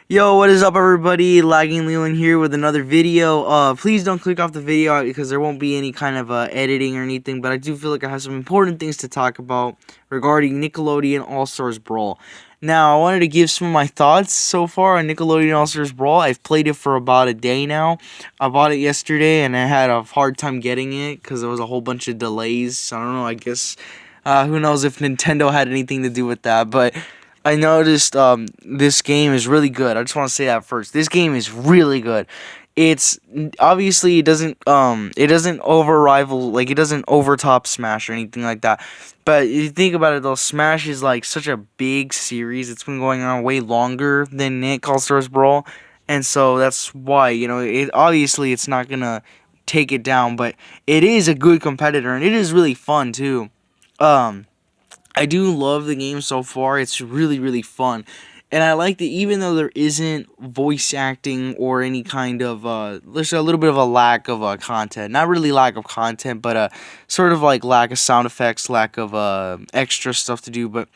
Yo, what is up, everybody? Lagging Leland here with another video. Please don't click off the video because there won't be any kind of editing or anything, but I do feel like I have some important things to talk about regarding Nickelodeon All Stars Brawl. Now, I wanted to give some of my thoughts so far on Nickelodeon All Stars Brawl. I've played it for about a day now. I bought it yesterday and I had a hard time getting it because there was a whole bunch of delays. I don't know, I guess, who knows if Nintendo had anything to do with that, but I noticed this game is really good. I just want to say that first. This game is really good. It's obviously it doesn't over rival, like it doesn't overtop Smash or anything like that. But you think about it though, Smash is like such a big series. It's been going on way longer than Nick All Stars Brawl, and so that's why it obviously it's not gonna take it down, but it is a good competitor and it is really fun too. Um. I do love the game so far. It's really, really fun. And I like that even though there isn't voice acting or any kind of, there's a little bit of a lack of content. Not really lack of content, but sort of like lack of sound effects, lack of extra stuff to do. But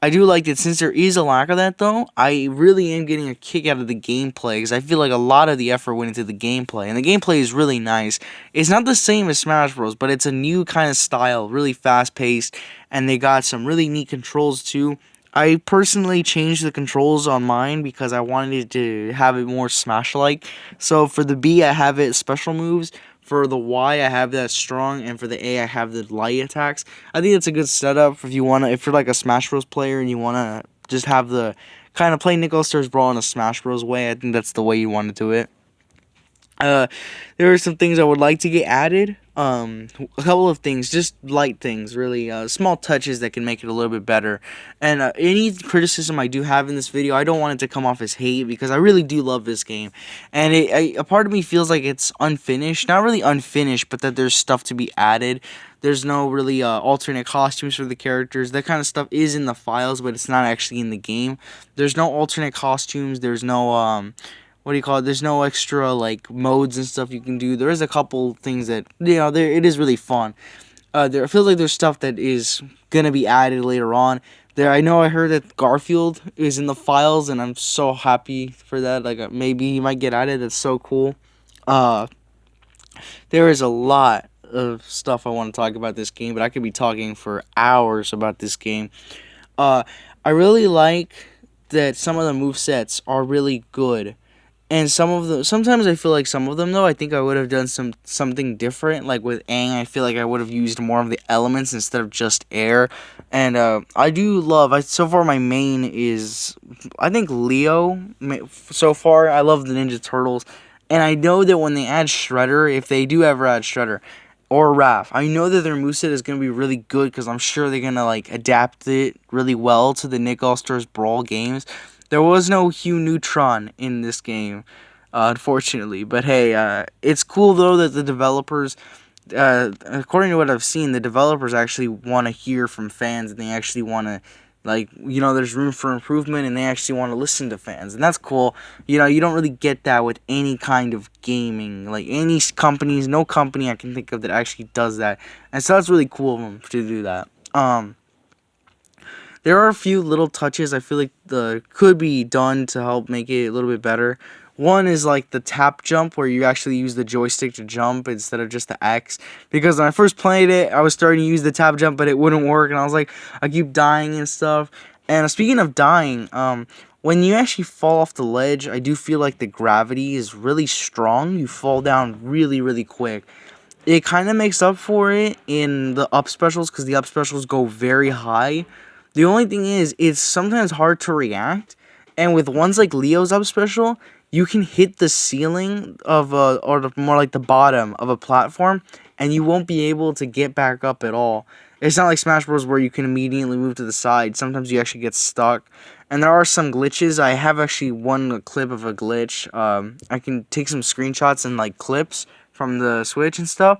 I do like that since there is a lack of that, though, I really am getting a kick out of the gameplay because I feel like a lot of the effort went into the gameplay, and the gameplay is really nice. It's not the same as Smash Bros, but it's a new kind of style, really fast-paced, and they got some really neat controls, too. I personally changed the controls on mine because I wanted to have it more Smash-like. So for the B, I have it special moves. For the Y, I have that strong, and for the A, I have the light attacks. I think that's a good setup if if you're like a Smash Bros player and you wanna just have the kind of play Nick All Stars Brawl in a Smash Bros way. I think that's the way you want to do it. Uh, there are some things I would like to get added. A couple of things, just light things, really, small touches that can make it a little bit better. And any criticism I do have in this video, I don't want it to come off as hate because I really do love this game. And a part of me feels like it's unfinished, not really unfinished, but that there's stuff to be added. There's no really alternate costumes for the characters. That kind of stuff is in the files, but it's not actually in the game. There's no alternate costumes. There's no what do you call it? There's no extra like modes and stuff you can do. There is a couple things that there it is really fun. There it feels like there's stuff that is gonna be added later on. I know I heard that Garfield is in the files, and I'm so happy for that. Like maybe he might get added. That's so cool. Uh, there is a lot of stuff I want to talk about this game, but I could be talking for hours about this game. Uh, I really like that some of the movesets are really good. And sometimes I feel like some of them, though, I think I would have done something different. Like with Aang, I feel like I would have used more of the elements instead of just air. And I do love, so far my main is, I think Leo. So far, I love the Ninja Turtles. And I know that when they add Shredder, if they do ever add Shredder, or Raph, I know that their moveset is going to be really good because I'm sure they're going to like adapt it really well to the Nick All-Stars Brawl games. There was no Hugh Neutron in this game, unfortunately. But hey, it's cool though that the developers, according to what I've seen, the developers actually want to hear from fans and they actually want to, like, there's room for improvement and they actually want to listen to fans. And that's cool. You don't really get that with any kind of gaming. Like, no company I can think of that actually does that. And so that's really cool of them to do that. There are a few little touches I feel like could be done to help make it a little bit better. One is like the tap jump where you actually use the joystick to jump instead of just the X. Because when I first played it, I was starting to use the tap jump, but it wouldn't work. And I was like, I keep dying and stuff. And speaking of dying, when you actually fall off the ledge, I do feel like the gravity is really strong. You fall down really, really quick. It kind of makes up for it in the up specials because the up specials go very high. The only thing is, it's sometimes hard to react, and with ones like Leo's up special, you can hit the ceiling of more like the bottom of a platform, and you won't be able to get back up at all. It's not like Smash Bros. Where you can immediately move to the side. Sometimes you actually get stuck, and there are some glitches. I have actually one clip of a glitch. I can take some screenshots and like clips from the Switch and stuff,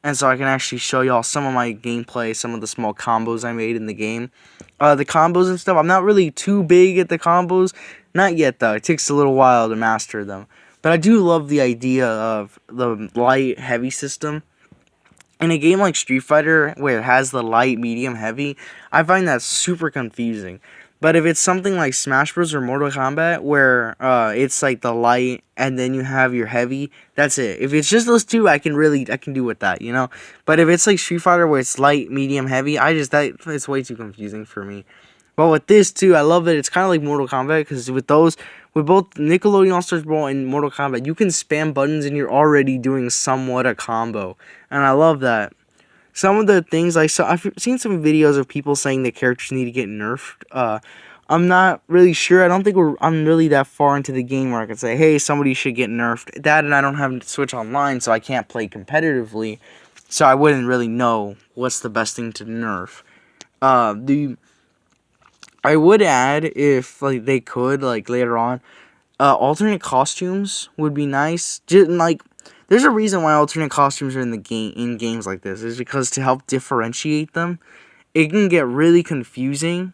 and so I can actually show y'all some of my gameplay, some of the small combos I made in the game. The combos and stuff, I'm not really too big at the combos. Not yet, though. It takes a little while to master them. But I do love the idea of the light, heavy system. In a game like Street Fighter, where it has the light, medium, heavy, I find that super confusing. But if it's something like Smash Bros or Mortal Kombat, where it's like the light and then you have your heavy, that's it. If it's just those two, I can do with that, you know. But if it's like Street Fighter where it's light, medium, heavy, that it's way too confusing for me. But with this too, I love it. It's kind of like Mortal Kombat because with both Nickelodeon All Stars Brawl and Mortal Kombat, you can spam buttons and you're already doing somewhat a combo, and I love that. Some of the things I've seen some videos of people saying the characters need to get nerfed. I'm not really sure. I don't think I'm really that far into the game where I can say, hey, somebody should get nerfed. That, and I don't have Switch Online, so I can't play competitively. So I wouldn't really know what's the best thing to nerf. I would add, if like they could, like later on, alternate costumes would be nice. Just like, there's a reason why alternate costumes are in the game in games like this, is because to help differentiate them. It can get really confusing,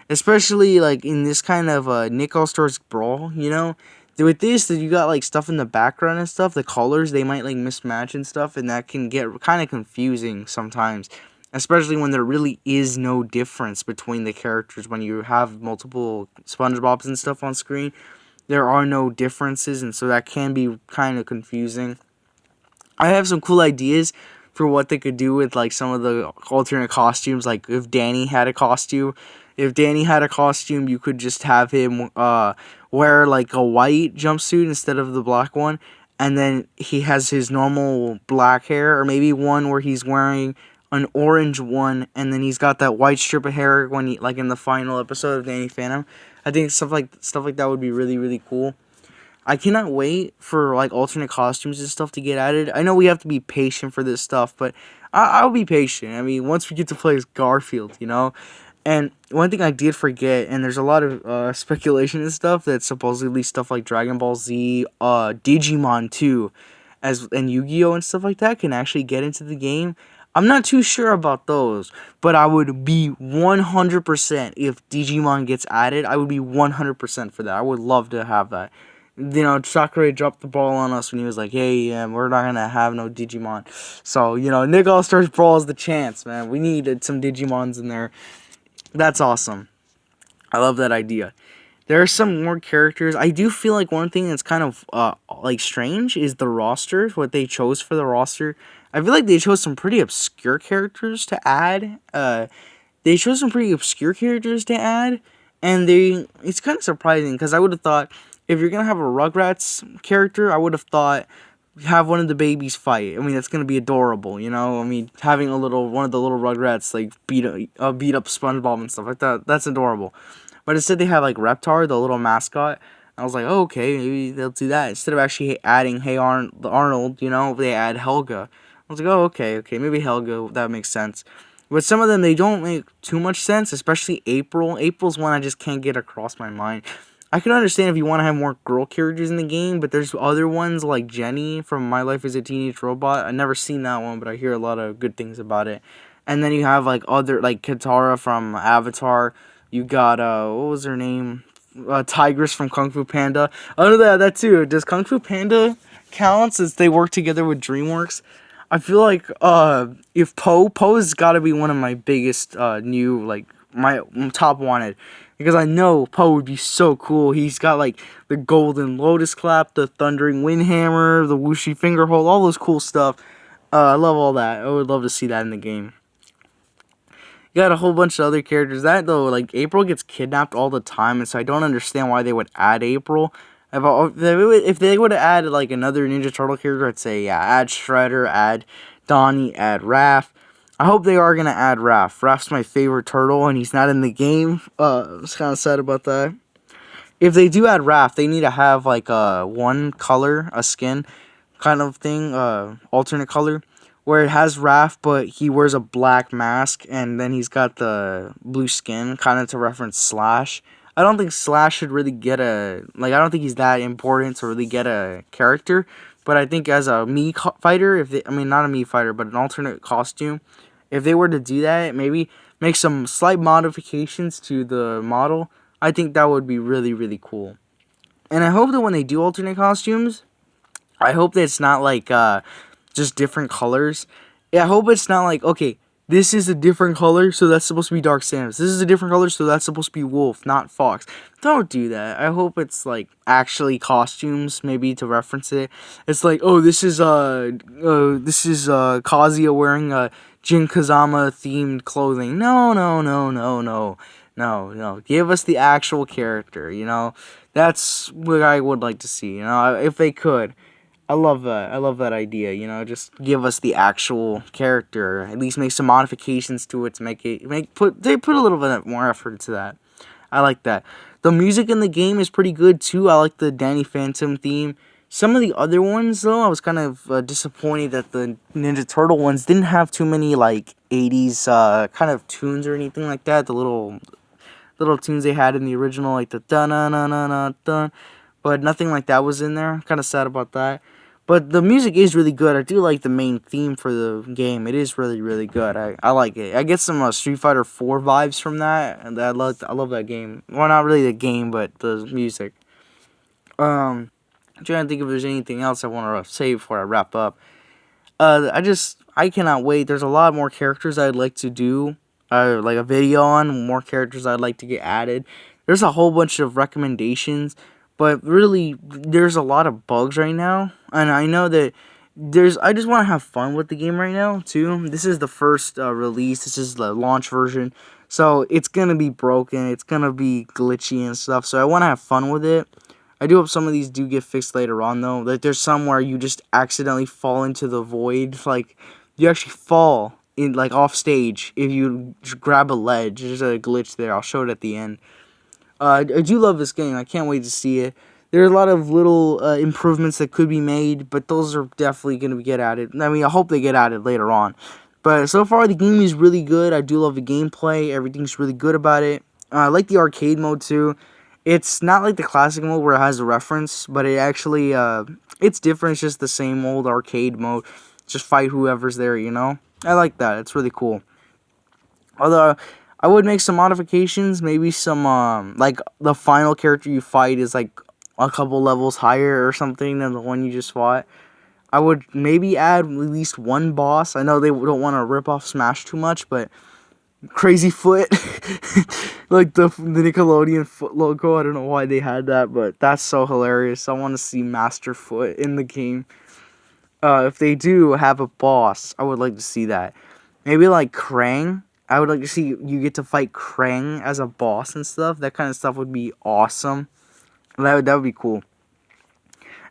especially like in this kind of Nick All Stars Brawl. You know, with this, that you got like stuff in the background and stuff. The colors, they might like mismatch and stuff, and that can get kind of confusing sometimes. Especially when there really is no difference between the characters. When you have multiple SpongeBobs and stuff on screen, there are no differences, and so that can be kind of confusing. I have some cool ideas for what they could do with like some of the alternate costumes. Like if Danny had a costume, you could just have him wear like a white jumpsuit instead of the black one, and then he has his normal black hair, or maybe one where he's wearing an orange one, and then he's got that white strip of hair when he, like in the final episode of Danny Phantom. I think stuff like that would be really, really cool. I cannot wait for like alternate costumes and stuff to get added. I know we have to be patient for this stuff, but I'll be patient. I mean, once we get to play as Garfield, you know. And one thing I did forget, and there's a lot of speculation and stuff that supposedly stuff like Dragon Ball Z, Digimon too, and Yu-Gi-Oh and stuff like that can actually get into the game. I'm not too sure about those, but I would be 100% if Digimon gets added. I would be 100% for that. I would love to have that. You know, Sakurai dropped the ball on us when he was like, hey, we're not going to have no Digimon. So, you know, Nick All Stars Brawl is the chance, man. We needed some Digimons in there. That's awesome. I love that idea. There are some more characters. I do feel like one thing that's kind of like strange is the roster, what they chose for the roster. I feel like they chose some pretty obscure characters to add. And it's kind of surprising because I would have thought if you're gonna have a Rugrats character, I would have thought have one of the babies fight. I mean, that's gonna be adorable, you know. I mean, having one of the little Rugrats like beat up SpongeBob and stuff like that. That's adorable. But instead, they have like Reptar, the little mascot. I was like, oh, okay, maybe they'll do that instead of actually adding Arnold. You know, they add Helga. I was like, oh, okay, maybe Helga. That makes sense. But some of them, they don't make too much sense, especially April. April's one I just can't get across my mind. I can understand if you want to have more girl characters in the game, but there's other ones like Jenny from My Life as a Teenage Robot. I've never seen that one, but I hear a lot of good things about it. And then you have like other, like Katara from Avatar. You got, what was her name? Tigress from Kung Fu Panda. Other that too. Does Kung Fu Panda count since they work together with DreamWorks? I feel like if Poe's got to be one of my biggest new, like, my top wanted. Because I know Poe would be so cool. He's got like the golden lotus clap, the thundering wind hammer, the whooshy finger hold, all those cool stuff. I love all that. I would love to see that in the game. You got a whole bunch of other characters. That though, like April gets kidnapped all the time, and so I don't understand why they would add April. If they would have added like another Ninja Turtle character, I'd say yeah, add Shredder, add Donnie, add Raph. I hope they are gonna add Raph. Raph's my favorite turtle, and he's not in the game. I was kind of sad about that. If they do add Raph, they need to have like one color, a skin kind of thing, alternate color, where it has Raph, but he wears a black mask, and then he's got the blue skin, kind of to reference Slash. I don't think Slash should really get I don't think he's that important to really get a character, but I think as a fighter, not a Mii fighter, but an alternate costume, if they were to do that, maybe make some slight modifications to the model, I think that would be really, really cool. And I hope that when they do alternate costumes, I hope that it's not like just different colors. Yeah, I hope it's not like, okay, This is a different color, so that's supposed to be Dark Samus. This is a different color, so that's supposed to be Wolf, not Fox. Don't do that. I hope it's like actually costumes, maybe to reference it. It's like, oh, this is Kazuya wearing Jin Kazama themed clothing. No, no, no, no, no, no, no. Give us the actual character. You know, that's what I would like to see. You know, if they could. I love that. I love that idea. You know, just give us the actual character. At least make some modifications to it to make it they put a little bit more effort into that. I like that. The music in the game is pretty good too. I like the Danny Phantom theme. Some of the other ones though, I was kind of disappointed that the Ninja Turtle ones didn't have too many like 80s kind of tunes or anything like that. The little tunes they had in the original, like the dun dun dun dun dun, but nothing like that was in there. Kind of sad about that. But the music is really good. I do like the main theme for the game. It is really, really good. I like it. I get some Street Fighter 4 vibes from that, and I love that game. Well, not really the game, but the music. I'm trying to think if there's anything else I want to say before I wrap up. I cannot wait. There's a lot more characters I'd like to do, like a video on more characters I'd like to get added. There's a whole bunch of recommendations. But really, there's a lot of bugs right now, and I know that I just want to have fun with the game right now, too. This is the first release. This is the launch version, so it's going to be broken. It's going to be glitchy and stuff, so I want to have fun with it. I do hope some of these do get fixed later on, though. Like, there's some where you just accidentally fall into the void. Like, you actually fall in like off stage if you grab a ledge. There's a glitch there. I'll show it at the end. I do love this game. I can't wait to see it. There are a lot of little improvements that could be made, but those are definitely going to get added. I mean, I hope they get added later on. But so far, the game is really good. I do love the gameplay. Everything's really good about it. I like the arcade mode, too. It's not like the classic mode where it has a reference, but it actually, it's different. It's just the same old arcade mode. Just fight whoever's there, you know? I like that. It's really cool. Although I would make some modifications, maybe some, like, the final character you fight is, like, a couple levels higher or something than the one you just fought. I would maybe add at least one boss. I know they don't want to rip off Smash too much, but Crazy Foot, like the Nickelodeon foot logo, I don't know why they had that, but that's so hilarious. I want to see Master Foot in the game. If they do have a boss, I would like to see that. Maybe, like, Krang. I would like to see you get to fight Krang as a boss and stuff. That kind of stuff would be awesome. That would be cool.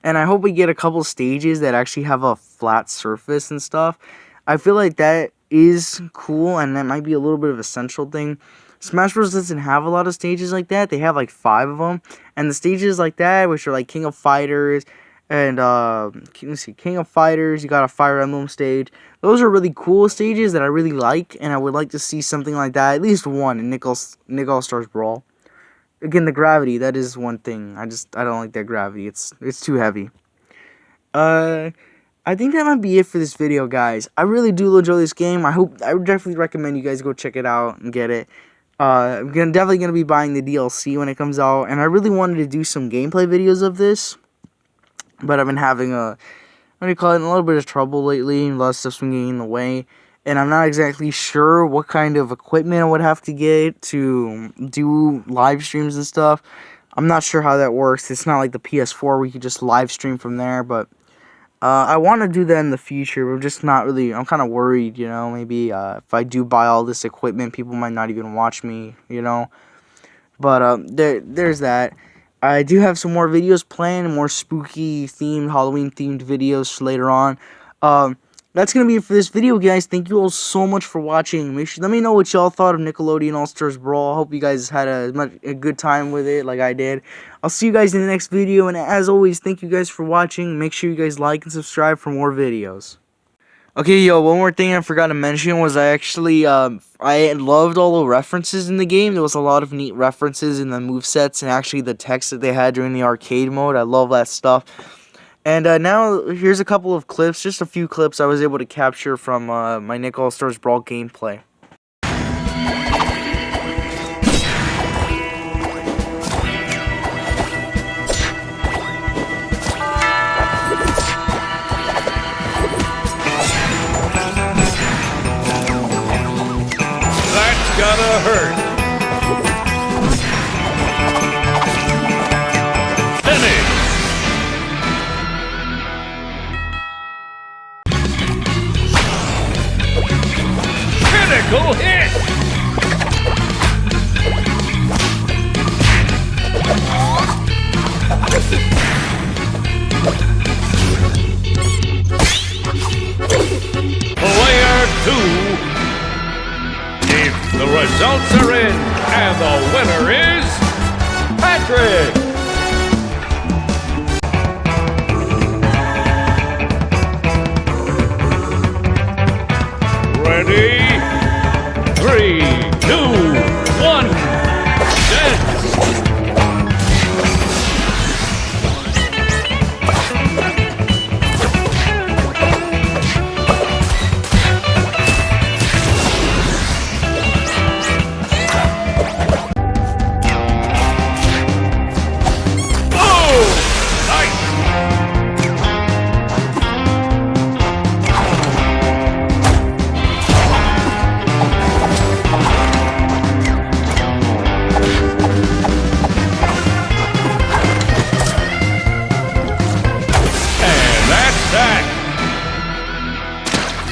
And I hope we get a couple stages that actually have a flat surface and stuff. I feel like that is cool, and that might be a little bit of a central thing. Smash Bros. Doesn't have a lot of stages like that. They have like 5 of them. And the stages like that, which are like King of Fighters, and let's see, King of Fighters, you got a Fire Emblem stage. Those are really cool stages that I really like, and I would like to see something like that, at least one in All Stars Brawl. Again, the gravity, that is one thing. I don't like that gravity. It's too heavy. I think that might be it for this video, guys. I really do enjoy this game. I would definitely recommend you guys go check it out and get it. I'm definitely gonna be buying the DLC when it comes out, and I really wanted to do some gameplay videos of this. But I've been having a little bit of trouble lately. A lot of stuff's been getting in the way. And I'm not exactly sure what kind of equipment I would have to get to do live streams and stuff. I'm not sure how that works. It's not like the PS4 where you can just live stream from there. But I want to do that in the future. I'm just not really, I'm kind of worried, you know. Maybe if I do buy all this equipment, people might not even watch me, you know. But there's that. I do have some more videos planned, more spooky themed, Halloween themed videos later on. That's going to be it for this video, guys. Thank you all so much for watching. Let me know what y'all thought of Nickelodeon All Stars Brawl. I hope you guys had a good time with it like I did. I'll see you guys in the next video, and as always, thank you guys for watching. Make sure you guys like and subscribe for more videos. Okay, yo, one more thing I forgot to mention was I actually, I loved all the references in the game. There was a lot of neat references in the movesets and actually the text that they had during the arcade mode. I love that stuff. And now, here's a couple of clips, just a few clips I was able to capture from my Nick All Stars Brawl gameplay. And the winner is Patrick! Ready? 3, 2, 1, dance!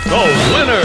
The winner